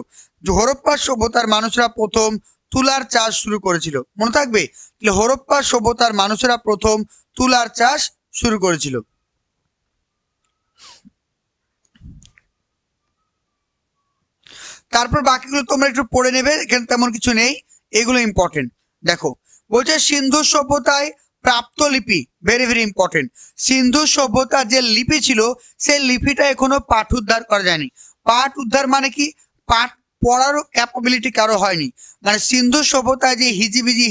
হরপ্পা সভ্যতার মানুষরা প্রথম তুলার চাষ শুরু করেছিল। মনে থাকবে? হরপ্পা সভ্যতার মানুষরা প্রথম তুলার চাষ শুরু করেছিল। তারপর বাকিগুলো তোমরা একটু পড়ে নেবে, এখানে তেমন কিছু নেই, এগুলো ইম্পর্টেন্ট। দেখো, বলছে সিন্ধু সভ্যতায় প্রাপ্ত লিপি, ভেরি ভেরি ইম্পর্টেন্ট। সিন্ধু সভ্যতার যে লিপি ছিল সেই লিপিটা এখনো পাঠ উদ্ধার করা যায়নি। পাঠ উদ্ধার মানে কি? পাঠ পড়ারও ক্যাপাবিলিটি কারো হয়নি। সিন্ধু সভ্যতায় যে হিজিবিজি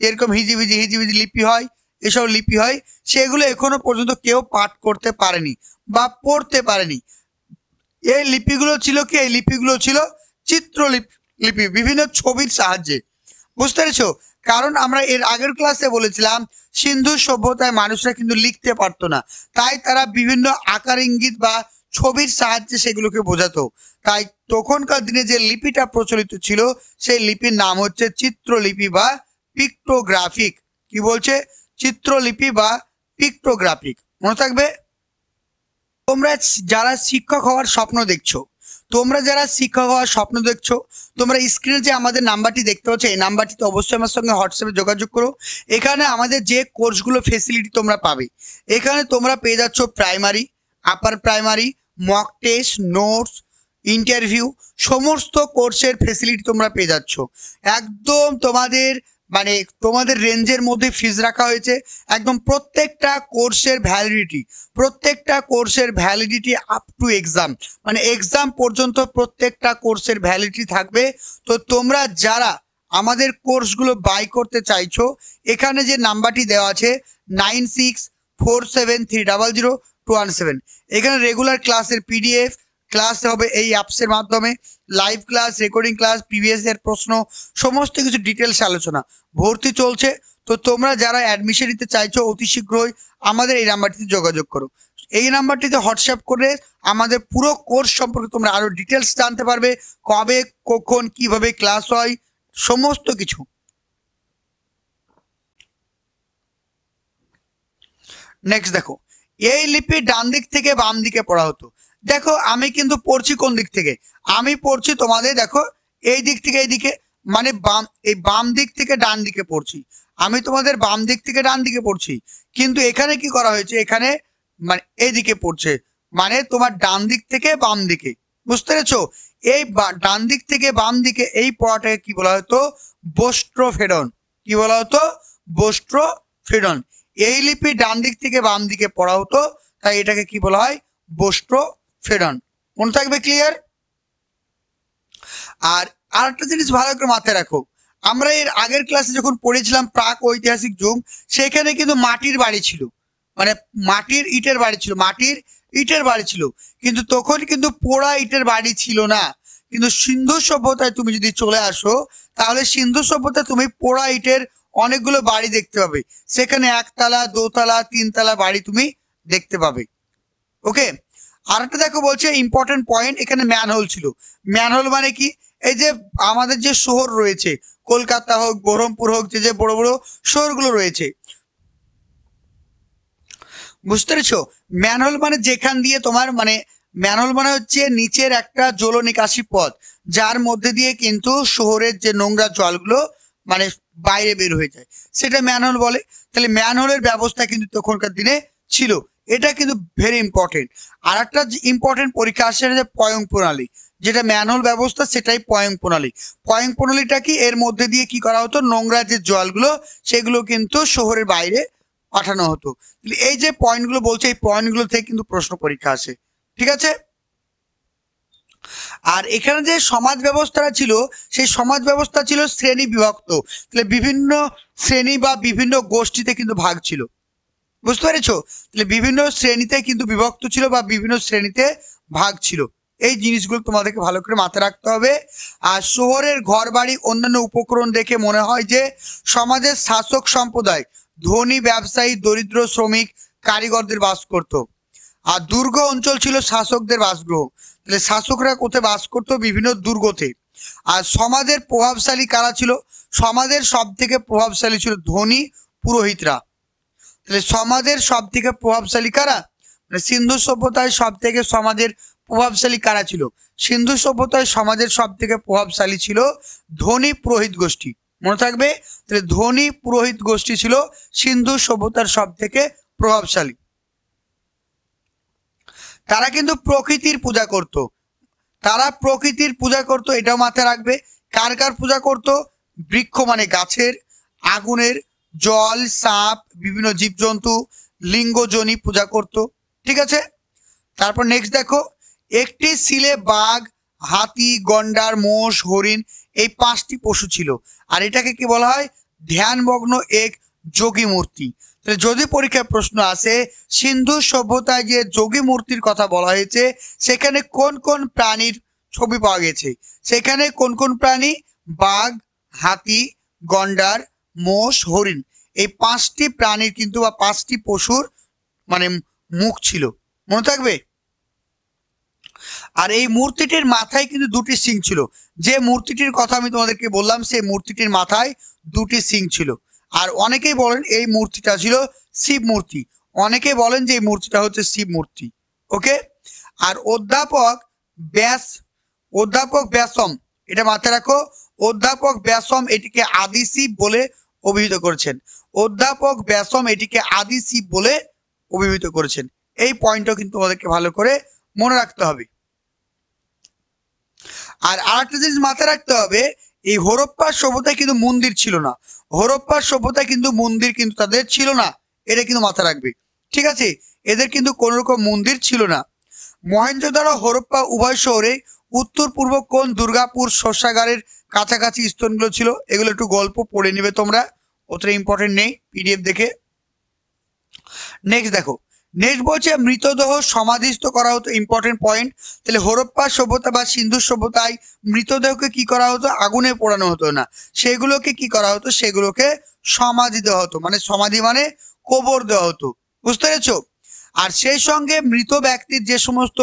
এরকম হিজিবিজি লিপি হয়, এসব লিপি হয়, সেগুলো এখনো পর্যন্ত কেউ পাঠ করতে পারেনি বা পড়তে পারেনি। এই লিপিগুলো ছিল কি? এই লিপিগুলো ছিল চিত্রলিপি, বিভিন্ন ছবির সাহায্যে। বুঝতে পেরেছো? কারণ আমরা এর আগের ক্লাসে বলেছিলাম সিন্ধু সভ্যতায় মানুষরা কিন্তু লিখতে পারতো না, তাই তারা বিভিন্ন আকার ইঙ্গিত বা ছবির সাহায্যে সেগুলোকে বোঝাতো। তাই তখনকার দিনে যে লিপিটা প্রচলিত ছিল সেই লিপির নাম হচ্ছে চিত্রলিপি বা পিক্টোগ্রাফিক। কি বলছে? চিত্রলিপি বা পিক্টোগ্রাফিক। মনে থাকবে। তোমরা যারা শিক্ষক হওয়ার স্বপ্ন দেখছো, তোমরা স্ক্রিনে যে আমাদের নাম্বারটি দেখতে পাচ্ছ, এই নাম্বারটিতে অবশ্যই আমার সঙ্গে হোয়াটসঅ্যাপে যোগাযোগ করো। এখানে আমাদের যে কোর্সগুলো ফেসিলিটি তোমরা পাবে, এখানে তোমরা পেয়ে যাচ্ছ primary, upper primary, mock test, notes, interview, সমস্ত কোর্সের ফেসিলিটি তোমরা পেয়ে যাচ্ছ। একদম তোমাদের রেঞ্জের মধ্যে ফিজ রাখা হয়েছে। একদম প্রত্যেকটা কোর্সের validity up to exam, exam পর্যন্ত প্রত্যেকটা কোর্সের ভ্যালিডিটি থাকবে। তো তোমরা যারা আমাদের কোর্সগুলো বাই করতে চাইছো, এখানে যে নাম্বারটি দেওয়া আছে 9647300217, এখানে রেগুলার ক্লাসের পিডিএফ ক্লাস হবে এই অ্যাপসের মাধ্যমে, live class, recording class, previous এর প্রশ্ন, সমস্ত কিছু ডিটেলস আলোচনা। ভর্তি চলছে। তো তোমরা যারা অ্যাডমিশন নিতে চাইছো অতি শীঘ্রই আমাদের এই নাম্বারটিতে যোগাযোগ করো। এই নাম্বারটিতে হোয়াটসঅ্যাপ করে আমাদের পুরো কোর্স সম্পর্কে তোমরা আরো ডিটেলস জানতে পারবে, কবে কখন কিভাবে ক্লাস হয় সমস্ত কিছু। নেক্সট দেখো, এই লিপি ডান দিক থেকে বাম দিকে পড়া হতো। দেখো আমি কিন্তু পড়ছি কোন দিক থেকে, আমি পড়ছি তোমাদের দেখো এই দিক থেকে এইদিকে, মানে বাম দিক থেকে ডান দিকে পড়ছি, আমি তোমাদের বাম দিক থেকে ডান দিকে পড়ছি। কিন্তু এখানে কি করা হয়েছে, এখানে মানে এইদিকে পড়ছে, মানে তোমার ডান দিক থেকে বাম দিকে, বুঝতে পেরেছো? এই ডান দিক থেকে বাম দিকে এই পড়াটাকে কি বলা হতো, বস্ট্রোফেডন। কি বলা হতো, বস্ট্রোফেডন। এই লিপি ডান দিক থেকে বাম দিকে পড়া হতো, তাই এটাকে কি বলা হয়, বস্ট্রোফেডন। মনে থাকবে, ক্লিয়ার? আর আরেকটা জিনিস ভালো করে মাথায় রাখো, আমরা এর আগের ক্লাসে যখন পড়েছিলাম প্রাক ঐতিহাসিক যুগ, সেখানে কিন্তু মাটির বাড়ি ছিল, মানে মাটির ইটের বাড়ি ছিল, মাটির ইটের বাড়ি ছিল, কিন্তু তখন কিন্তু পোড়া ইটের বাড়ি ছিল না। কিন্তু সিন্ধু সভ্যতায় তুমি যদি চলে আসো, তাহলে সিন্ধু সভ্যতায় তুমি পোড়া ইটের অনেকগুলো বাড়ি দেখতে পাবে, সেখানে একতলা, দোতলা, তিনতলা বাড়ি তুমি দেখতে পাবে। ওকে, আরেকটা দেখো বলছে ইম্পর্টেন্ট পয়েন্ট, এখানে ম্যানহোল ছিল। ম্যানহোল মানে কি, এই যে আমাদের যে শহর রয়েছে, কলকাতা হোক, বহরমপুর হোক, যে যে বড় বড় শহরগুলো রয়েছে, বুঝতে পেরেছো? ম্যানহোল মানে যেখান দিয়ে তোমার মানে ম্যানহোল মানে হচ্ছে নিচের একটা জল নিকাশি পথ, যার মধ্যে দিয়ে কিন্তু শহরের যে নোংরা জলগুলো মানে বাইরে বের হয়ে যায়, সেটা ম্যানহোল বলে। তাহলে ম্যানহোলের ব্যবস্থা কিন্তু তখনকার দিনে ছিল, এটা কিন্তু ভেরি ইম্পর্টেন্ট। আর একটা ইম্পর্টেন্ট পরীক্ষা আসছে যে পয়ং প্রণালী, যেটা ম্যানহোল ব্যবস্থা সেটাই পয়ং প্রণালী। পয়ং প্রণালীটা কি, এর মধ্যে দিয়ে কি করা হতো, নোংরা যে জলগুলো সেগুলো কিন্তু শহরের বাইরে পাঠানো হতো। এই যে পয়েন্টগুলো বলছে, এই পয়েন্টগুলো থেকে কিন্তু প্রশ্ন পরীক্ষা আসে, ঠিক আছে? আর এখানে যে সমাজ ব্যবস্থাটা ছিল, সেই সমাজ ব্যবস্থা ছিল শ্রেণী বিভক্ত, তাহলে বিভিন্ন শ্রেণী বা বিভিন্ন গোষ্ঠীতে কিন্তু ভাগ ছিল, বুঝতে পেরেছো? তাহলে বিভিন্ন শ্রেণীতে কিন্তু বিভক্ত ছিল বা বিভিন্ন শ্রেণীতে ভাগ ছিল। এই জিনিসগুলো তোমাদেরকে ভালো করে মাথায় রাখতে হবে। আর শহরের ঘর বাড়ি অন্যান্য উপকরণ দেখে মনে হয় যে সমাজের শাসক সম্প্রদায় ধনী, ব্যবসায়ী, দরিদ্র, শ্রমিক, কারিগরদের বাস করত। আর দুর্গ অঞ্চল ছিল শাসকদের বাসগৃহ, তাহলে শাসকরা কোথায় বাস করতো, বিভিন্ন দুর্গতে। আর সমাজের প্রভাবশালী কারা ছিল, সমাজের সব থেকে প্রভাবশালী ছিল ধনী পুরোহিতরা। তাহলে সমাজের সব থেকে প্রভাবশালী কারা, মানে সিন্ধু সভ্যতায় সব থেকে সমাজের প্রভাবশালী কারা ছিল, সিন্ধু সভ্যতায় সমাজের সব থেকে প্রভাবশালী ছিল ধনী পুরোহিত গোষ্ঠী। মনে থাকবে, তাহলে ধনী পুরোহিত গোষ্ঠী ছিল সিন্ধু সভ্যতার সব থেকে প্রভাবশালী। তারা কিন্তু প্রকৃতির পূজা করত, তারা প্রকৃতির পূজা করত, এটাও মাথায় রাখবে। কার কার পূজা করত, বৃক্ষ মানে গাছের, আগুনের, জল, সাপ, বিভিন্ন জীবজন্তু, লিঙ্গজনী পূজা করত, ঠিক আছে? তারপর নেক্সট দেখো, একটি শিলে বাঘ, হাতি, গন্ডার, মোষ, হরিণ এই 5টি পশু ছিল। আর এটাকে কি বলা হয়, ধ্যানমগ্ন এক যোগী মূর্তি। তাহলে যদি পরীক্ষায় প্রশ্ন আসে সিন্ধু সভ্যতায় যে যোগী মূর্তির কথা বলা হয়েছে, সেখানে কোন কোন প্রাণীর ছবি পাওয়া গেছে, সেখানে কোন কোন প্রাণী, বাঘ, হাতি, গন্ডার, মোষ, হরিণ, এই 5টি প্রাণীর কিন্তু বা 5টি পশুর মানে মুখ ছিল, মনে থাকবে। আর এই মূর্তিটির মাথায় কিন্তু 2টি শিং ছিল, যে মূর্তিটির কথা আমি তোমাদেরকে বললাম সেই মূর্তিটির মাথায় 2টি শিং ছিল। আর অনেকেই বলেন এই মূর্তিটা ছিল শিব মূর্তি, অনেকেই বলেন যে এই মূর্তিটা হচ্ছে শিব মূর্তি। ওকে, আর অধ্যাপক ব্যাসম, এটা মাথায় রাখো, অধ্যাপক ব্যাসম এটিকে আদি শিব বলে অভিহিত করেছেন, অধ্যাপক ব্যাসম এটিকে আদি শিব বলে অভিহিত করেছেন। এই পয়েন্টটাও কিন্তু তোমাদেরকে ভালো করে মনে রাখতে হবে। আর আরেকটা জিনিস মাথায় রাখতে হবে, এই হরপ্পার সভ্যতায় কিন্তু মন্দির ছিল না, হরপ্পার সভ্যতায় কিন্তু মন্দির কিন্তু তাদের ছিল না, এটা কিন্তু মাথায় রাখবে, ঠিক আছে? এদের কিন্তু কোনো রকম মন্দির ছিল না। মহেঞ্জোদারো, হরপ্পা উভয় শহরে উত্তর পূর্ব কোন দুর্গাপুর শস্যাগারের কাছাকাছি স্থানগুলো ছিল, এগুলো একটু গল্প পড়ে নেবে তোমরা, অতটা ইম্পর্টেন্ট নেই, পিডিএফ দেখে। নেক্সট দেখো, নেক্সট বলছে মৃতদেহ সমাধিস্থ করা হতো, ইম্পর্টেন্ট পয়েন্ট। তাহলে হরপ্পা সভ্যতা বা সিন্ধু সভ্যতায় মৃতদেহকে কি করা হতো, আগুনে পোড়ানো হতো না, সেগুলোকে কি করা হতো, সেগুলোকে সমাধি দেওয়া হতো, মানে সমাধি মানে কবর দেওয়া হতো, বুঝতে পেরেছো? আর সেই সঙ্গে মৃত ব্যক্তির যে সমস্ত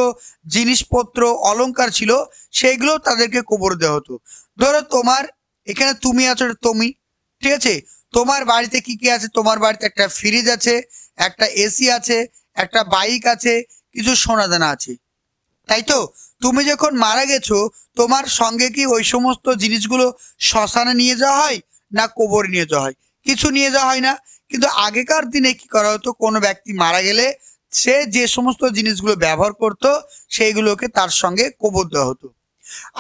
জিনিসপত্র অলংকার ছিল সেইগুলো তাদেরকে কবর দেওয়া হতো। ধরো তোমার এখানে তুমি আছো, তুমি, ঠিক আছে, তোমার বাড়িতে কি কি আছে? তোমার বাড়িতে একটা ফ্রিজ আছে, একটা এসি আছে, একটা বাইক আছে, কিছু সোনাদানা আছে, তাই তো? তুমি যখন মারা গেছো তোমার সঙ্গে কি ওই সমস্ত জিনিসগুলো শ্মশানে নিয়ে যাওয়া হয় না কবর নিয়ে যাওয়া হয়? কিছু নিয়ে যাওয়া হয় না। কিন্তু আগেকার দিনে কি করা হতো, কোনো ব্যক্তি মারা গেলে সে যে সমস্ত জিনিসগুলো ব্যবহার করত সেইগুলোকে তার সঙ্গে কবর দেওয়া হতো।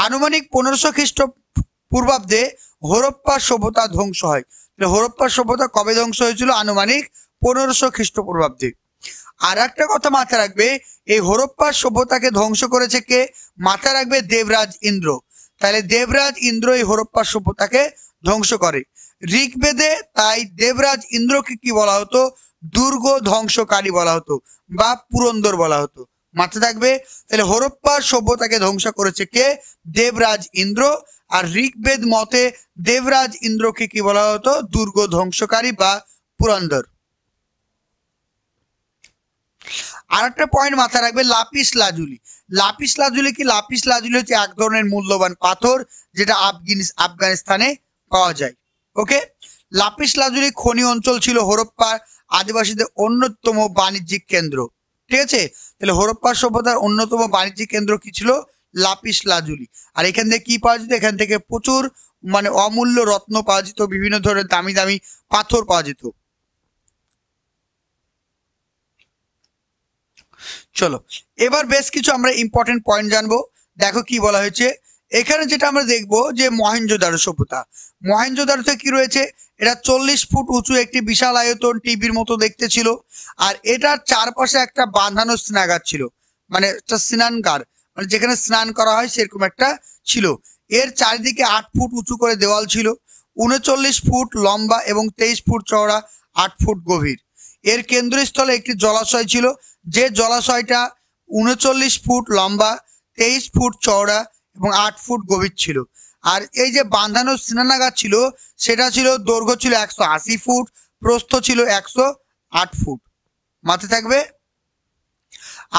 আনুমানিক 1500 খ্রিস্টপূর্বাব্দে হরপ্পা সভ্যতা ধ্বংস হয়। হরপ্পা সভ্যতা কবে ধ্বংস হয়েছিল? আনুমানিক 1500 খ্রিস্টপূর্বাব্দে। আর একটা কথা মাথায় রাখবে, এই হরপ্পা সভ্যতাকে ধ্বংস করেছে কে? মাথায় রাখবে দেবরাজ ইন্দ্র। তাহলে দেবরাজ ইন্দ্র এই হরপ্পা সভ্যতাকে ধ্বংস করে ঋগ্বেদে। তাই দেবরাজ ইন্দ্রকে কি বলা হতো? দুর্গ ধ্বংসকারী বলা হতো বা পুরন্দর বলা হতো। মাথায় থাকবে। তাহলে হরপ্পা সভ্যতাকে ধ্বংস করেছে কে? দেবরাজ ইন্দ্র। আর ঋগ্বেদ মতে দেবরাজ ইন্দ্রকে কি বলা হতো? দুর্গ ধ্বংসকারী বা পুরন্দর। আর একটা পয়েন্ট মাথায় রাখবে, লাপিস লাজুলি। লাপিস লাজুলি কি? লাপিস লাজুলি হচ্ছে এক ধরনের মূল্যবান পাথর যেটা আফগানিস্তানে পাওয়া যায়। ওকে, লাপিস লাজুলি খনি অঞ্চল ছিল হরপ্পার আদিবাসীদের অন্যতম বাণিজ্যিক কেন্দ্র। ঠিক আছে, তাহলে হরপ্পা সভ্যতার অন্যতম বাণিজ্যিক কেন্দ্র কি ছিল? Lapis lazuli. আর এখান থেকে কি পাওয়া যেত? এখান থেকে প্রচুর মানে অমূল্য রত্ন পাওয়া যেত, বিভিন্ন ধরনের দামি দামি পাথর পাওয়া যেত। চলো এবার বেশ কিছু আমরা ইম্পর্টেন্ট পয়েন্ট জানবো। দেখো কি বলা হয়েছে এখানে। যেটা আমরা দেখবো যে মহেঞ্জোদারো সভ্যতা। মহেঞ্জোদারোতে কি রয়েছে? এটা 40 ফুট উঁচু একটি বিশাল আয়তন, টিভির মতো দেখতে ছিল। আর এটার চারপাশে একটা বাঁধানো স্নানাগার ছিল, মানে একটা স্নানগার, মানে যেখানে স্নান করা হয় সেরকম একটা ছিল। এর চারিদিকে 8 ফুট উঁচু করে দেওয়াল ছিল, 39 ফুট লম্বা এবং 23 ফুট চওড়া, 8 ফুট গভীর। এর কেন্দ্রস্থলে একটি জলাশয় ছিল, যে জলাশয়টা 39 ফুট লম্বা, 23 ফুট চওড়া এবং 8 ফুট গভীর ছিল। আর এই যে বাঁধানো স্নানাগার ছিল সেটা ছিল দৈর্ঘ্য ছিল 180 ফুট, প্রস্থ ছিল 108 ফুট। মাথায় থাকবে।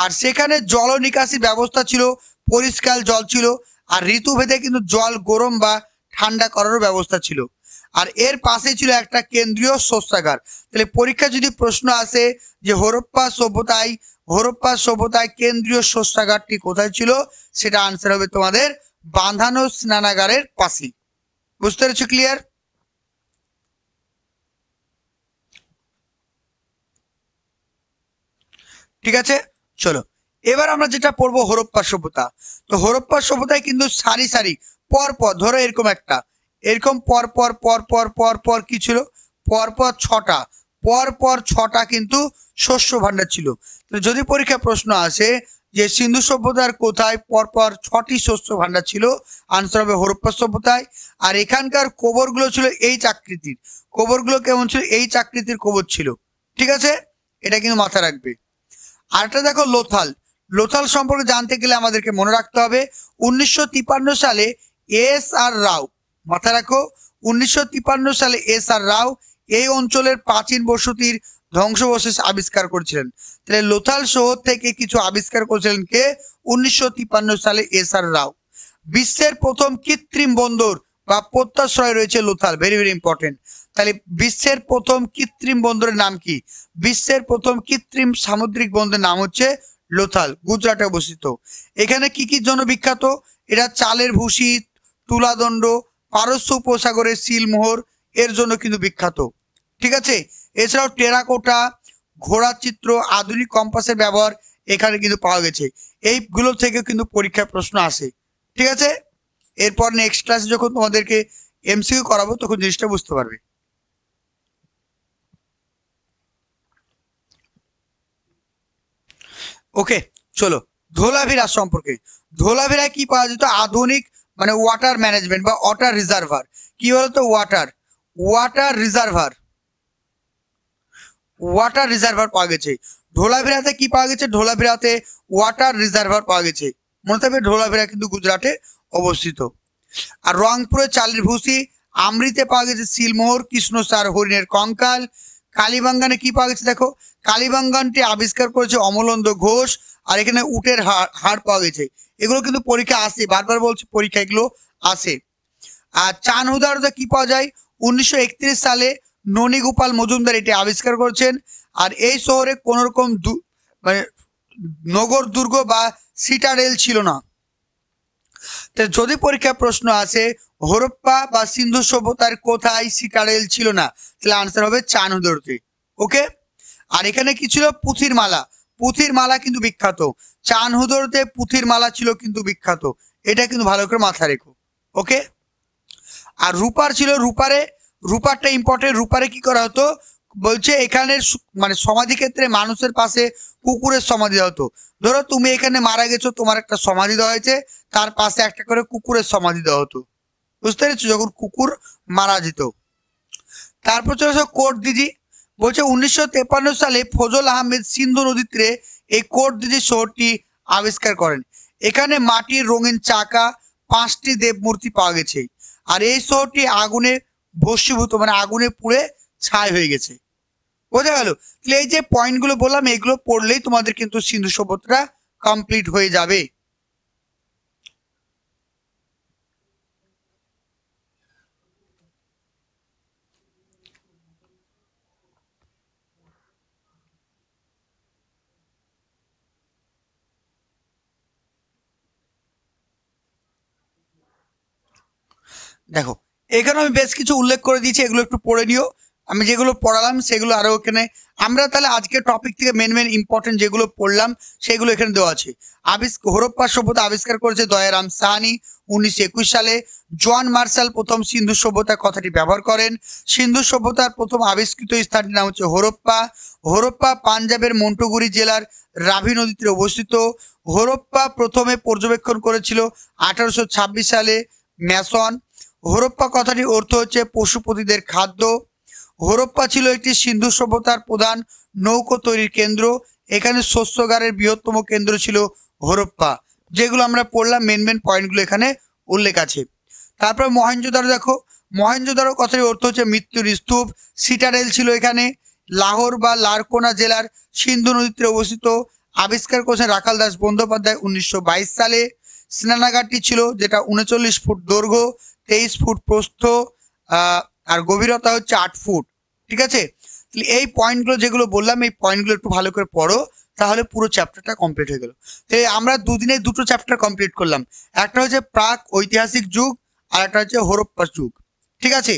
আর সেখানে জল নিকাশি ব্যবস্থা ছিল, পরিষ্কার জল ছিল। আর ঋতুভেদে কিন্তু জল গরম বা ঠান্ডা করারও ব্যবস্থা ছিল। আর এর পাশে ছিল একটা কেন্দ্রীয় শস্যাগার। তাহলে পরীক্ষা যদি প্রশ্ন আসে যে হরপ্পা সভ্যতায় কেন্দ্রীয় শস্যাগারটি কোথায় ছিল, সেটা আনসার হবে তোমাদের বাঁধানো স্নানাগারের পাশে। বুঝতে পেরেছো? ক্লিয়ার? ঠিক আছে, চলো এবার আমরা যেটা পড়বো হরপ্পা সভ্যতা। তো হরপ্পা সভ্যতায় কিন্তু সারি সারি পর পর, ধরো এরকম পর পর কি ছিল? পর পর ছটা কিন্তু শস্য ভাণ্ডার ছিল। তো যদি পরীক্ষা প্রশ্ন আসে যে সিন্ধু সভ্যতার কোথায় পরপর 6টি শস্য ভাণ্ডার ছিল, আনসার হবে হরপ্পা সভ্যতায়। আর এখানকার কবরগুলো ছিল এই চাকৃতির। কবরগুলো কেমন ছিল? এই চাকৃতির কবর ছিল। ঠিক আছে, এটা কিন্তু মাথায় রাখবে। আরেকটা দেখো লোথাল। লোথাল সম্পর্কে জানতে গেলে আমাদেরকে মনে রাখতে হবে 1953 সালে এস.আর. রাও, মাথায় রাখো 1953 সালে এস.আর. রাও এই অঞ্চলের প্রাচীন বসতির ধ্বংসাবশেষ আবিষ্কার করেছিলেন। তাহলে লোথাল শহর থেকে কিছু আবিষ্কার করেছিলেন কে? 1953 সালে এস.আর. রাও। বিশ্বের প্রথম কৃত্রিম বন্দর বা প্রত্যাশ্রয় রয়েছে লোথাল। Very very important. তাহলে বিশ্বের প্রথম কৃত্রিম বন্দরের নাম কি? বিশ্বের প্রথম কৃত্রিম সামুদ্রিক বন্দরের নাম হচ্ছে লোথাল, গুজরাটে অবস্থিত। এখানে কি কি জন্য বিখ্যাত? এটা চালের ভুসি, তুলাদণ্ড, পারস্য উপসাগরের সিলমোহর এর জন্য কিন্তু বিখ্যাত। ঠিক আছে, এছাড়াও টেরাকোটা, ঘোড়া চিত্র, আধুনিক কম্পাসের ব্যবহার এখানে কিন্তু পাওয়া গেছে। এইগুলো থেকে কিন্তু পরীক্ষার প্রশ্ন আসে। ঠিক আছে, এরপর নেক্সট ক্লাসে যখন তোমাদেরকে এমসিকিউ করাবো তখন জিনিসটা বুঝতে পারবে। ওকে, চলো ধোলাভিরা সম্পর্কে। ধোলাভিরায় কি পাওয়া যেত? আধুনিক মানে ওয়াটার ম্যানেজমেন্ট বা ওয়াটার রিজার্ভার। কি বলতো? ওয়াটার রিজার্ভার পাওয়া গেছে। ধোলাভিরাতে কি পাওয়া গেছে? ধোলাভিরাতে ওয়াটার রিজার্ভার পাওয়া গেছে। মনে থাকবে ধোলাভিরা কিন্তু গুজরাটে অবস্থিত। আর রংপুরে চালের ভুসি, আমৃতে পাওয়া গেছে সিলমোহর, কৃষ্ণসার হরিণের কঙ্কাল, কালীবাঙ্গানে কি পাওয়া গেছে দেখো, কালীবাঙ্গানটি আবিষ্কার করেছে অমলেন্দ্র ঘোষ। আর এখানে উটের হাড় পাওয়া গেছে। এগুলো কিন্তু পরীক্ষা আসে, বারবার বলছি পরীক্ষা এগুলো আসে। আর চান হুদারোতে কি পাওয়া যায়, 1931 সালে ননীগোপাল মজুমদার এটি আবিষ্কার করেছেন। আর এই শহরে কোন রকম মানে নগর দুর্গ বা সিটাডেল ছিল না। তো যদি পরীক্ষা প্রশ্ন আসে হরপ্পা বা সিন্ধু সভ্যতার কোথায় সিটাডেল ছিল না, তাহলে আনসার হবে চান হুদারোতে। ওকে। আর এখানে কি ছিল, পুঁথির মালা। পুঁথির মালা কিন্তু বিখ্যাত, চান হুদারোতে পুঁথির মালা ছিল কিন্তু বিখ্যাত, এটা কিন্তু ভালো করে মাথায় রেখো। ওকে। আর রূপার ছিল, রূপারটা ইম্পর্টেন্ট। রূপারে কি করা হতো বলছে, এখানে মানে সমাধি ক্ষেত্রে মানুষের পাশে কুকুরের সমাধি দেওয়া হতো। ধরো তুমি এখানে মারা গেছো, তোমার একটা সমাধি দেওয়া হয়েছে, তার পাশে একটা করে কুকুরের সমাধি দেওয়া হতো। বুঝতে পেরেছো, যখন কুকুর মারা যেত। তারপর চলে আসো কোট দিঘি। বলছে 1953 সালে ফজল আহমেদ সিন্ধু নদীর তীরে এই কোট দিঘি শহরটি আবিষ্কার করেন। এখানে মাটির রঙিন চাকা, 5টি দেবমূর্তি পাওয়া গেছে। আর এই শহরটি আগুনে ভস্মীভূত, মানে আগুনে পুড়ে ছাই হয়ে গেছে। বোঝা গেল? তাহলে এই যে পয়েন্টগুলো বললাম, এগুলো পড়লেই তোমাদের কিন্তু সিন্ধু সভ্যতা কমপ্লিট হয়ে যাবে। দেখো এখানে আমি বেশ কিছু উল্লেখ করে দিয়েছি, এগুলো একটু পড়ে নিও। আমি যেগুলো পড়ালাম সেগুলো আরো এখানে, আমরা তাহলে আজকের টপিক থেকে মেন ইম্পর্টেন্ট যেগুলো পড়লাম সেগুলো এখানে দেওয়া আছে। হরপ্পা সভ্যতা আবিষ্কার করেছে দয়ারাম সাহানি 1921 সালে। জন মার্শাল প্রথম সিন্ধু সভ্যতা কথাটি ব্যবহার করেন। সিন্ধু সভ্যতার প্রথম আবিষ্কৃত স্থানটির নাম হচ্ছে হরপ্পা। হরপ্পা পাঞ্জাবের মন্টুগুরি জেলার রাভি নদীতে অবস্থিত। হরপ্পা প্রথমে পর্যবেক্ষণ করেছিল 1826 সালে ম্যাসন। হরপ্পা কথাটির অর্থ হচ্ছে পশুপতিদের খাদ্য। হরপ্পা ছিল একটি সিন্ধু সভ্যতার প্রধান নৌকো তৈরির কেন্দ্র। এখানে শস্যাগারের বৃহত্তম কেন্দ্র ছিল হরপ্পা। যেগুলো আমরা পড়লাম মেন পয়েন্টগুলো এখানে উল্লেখ আছে। তারপর মহেঞ্জোদারো দেখো, মহেঞ্জোদারো কথাটির অর্থ হচ্ছে মৃত্যুর স্তূপ। সিটাডেল ছিল এখানে। লাহোর বা লারকোনা জেলার সিন্ধু নদীতে অবস্থিত। আবিষ্কার করেছেন রাখাল দাস বন্দ্যোপাধ্যায় 1922 সালে। স্নানাগারটি ছিল যেটা 39 ফুট দৈর্ঘ্য, 23 ফুট প্রস্থ, আর গভীরতা হচ্ছে 8 ফুট। ঠিক আছে, এই পয়েন্টগুলো যেগুলো বললাম, এই পয়েন্টগুলো একটু ভালো করে পড়ো, তাহলে পুরো চ্যাপ্টারটা কমপ্লিট হয়ে গেল। তো আমরা দুদিনে দুটো চ্যাপ্টার কমপ্লিট করলাম। একটা হচ্ছে প্রাক ঐতিহাসিক যুগ, আর একটা হচ্ছে হরপ্পা যুগ। ঠিক আছে,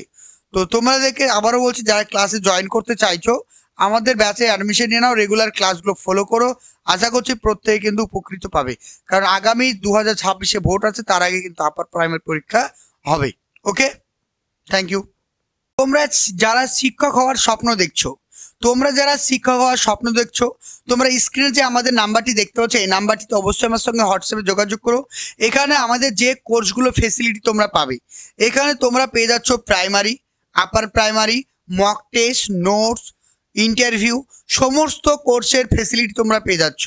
তো তোমাদেরকে আবারও বলছি, যারা ক্লাসে জয়েন করতে চাইছো আমাদের ব্যাচে অ্যাডমিশন নিয়ে নাও, রেগুলার ক্লাসগুলো ফলো করো। আশা করছি প্রত্যেকে কিন্তু উপকৃত পাবে, কারণ আগামী 2026-এ ভোট আছে, তার আগে কিন্তু আপার প্রাইমারি পরীক্ষা হবে। ওকে, থ্যাংক ইউ। তোমরা যারা শিক্ষক হওয়ার স্বপ্ন দেখছো, তোমরা স্ক্রিনে যে আমাদের নাম্বারটি দেখতে পাচ্ছ, এই নাম্বারটিতে অবশ্যই আমার সঙ্গে হোয়াটসঅ্যাপে যোগাযোগ করো। এখানে আমাদের যে কোর্সগুলো ফেসিলিটি তোমরা পাবে, এখানে তোমরা পেয়ে যাচ্ছ primary, upper primary, mock test, notes, interview, সমস্ত কোর্সের ফেসিলিটি তোমরা পেয়ে যাচ্ছ।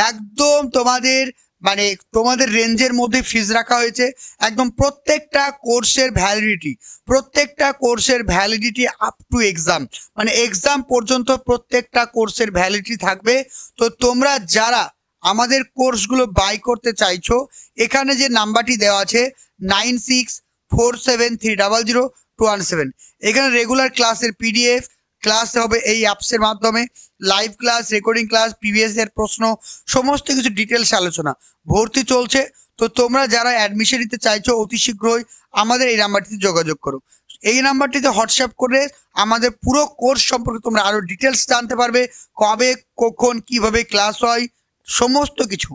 একদম তোমাদের রেঞ্জের মধ্যে ফিজ রাখা হয়েছে। একদম প্রত্যেকটা কোর্সের ভ্যালিডিটি আপ টু এক্সাম, মানে এক্সাম পর্যন্ত প্রত্যেকটা কোর্সের ভ্যালিডিটি থাকবে। তো তোমরা যারা আমাদের কোর্সগুলো বাই করতে চাইছো, এখানে যে নাম্বারটি দেওয়া আছে 9647300217, এখানে রেগুলার ক্লাসের পিডিএফ, ক্লাস হবে এই অ্যাপসের মাধ্যমে, live class, recording class, previous এর প্রশ্ন, সমস্ত কিছু ডিটেলস আলোচনা। ভর্তি চলছে, তো তোমরা যারা অ্যাডমিশন নিতে চাইছো অতি শীঘ্রই আমাদের এই নাম্বারটিতে যোগাযোগ করো। এই নাম্বারটিতে হোয়াটসঅ্যাপ করে আমাদের পুরো কোর্স সম্পর্কে তোমরা আরো ডিটেলস জানতে পারবে, কবে কখন কিভাবে ক্লাস হয়, সমস্ত কিছু।